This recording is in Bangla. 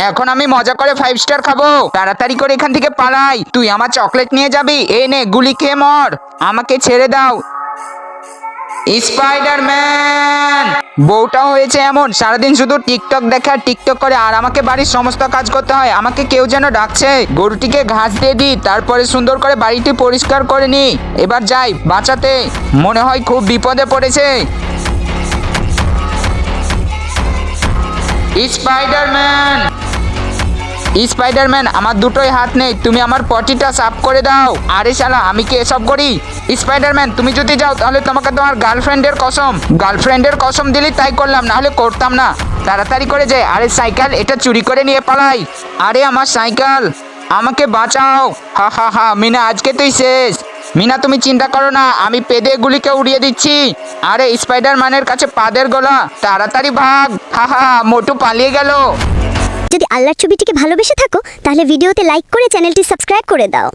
এখন আমি মজা করে 5 স্টার খাবো। তাড়াতাড়ি করে এখান থেকে পালাই। তুই আমার চকলেট নিয়ে যাবি? এই নে, গুলি খেয়ে মর। আমাকে ছেড়ে দাও। স্পাইডারম্যান! বউটা হয়েছে এমন, সারাদিন শুধু টিকটক দেখে আর টিকটক করে, আর আমাকে বাড়ির সমস্ত কাজ করতে হয়। আমাকে কেউ যেন ডাকছে। গরুটিকে ঘাস দিয়ে দিই, তারপরে সুন্দর করে বাড়িটি পরিষ্কার করে নি। এবার যাই বাঁচাতে। মনে হয় খুব বিপদে পড়েছে। স্পাইডারম্যান! স্পাইডারম্যান, আমার দুটোই হাত নেই, তুমি আমার পটিটা সাফ করে দাও। আরে শালা, আমি কি এসব করি? স্পাইডারম্যান, তুমি যদি যাও তাহলে তোমাকে তোমার গার্লফ্রেন্ডের কসম দিলি তাই করলাম, না হলে করতাম না। তাড়াতাড়ি করে যাই। আরে সাইকেল, এটা চুরি করে নিয়ে পালাই। আরে আমার সাইকেল, আমাকে বাঁচাও। হা হা হা, মিনা আজকে তুই শেষ। মিনা তুমি চিন্তা করো না, আমি পেদে গুলিকে উড়িয়ে দিচ্ছি। আরে স্পাইডারম্যানের কাছে পাদের গোলা, তাড়াতাড়ি ভাগ। হা হা, মোটু পালিয়ে গেল। যদি আল্লাহর ছবিটিকে ভালোবেসে থাকো তাহলে ভিডিওতে লাইক করে চ্যানেলটি সাবস্ক্রাইব করে দাও।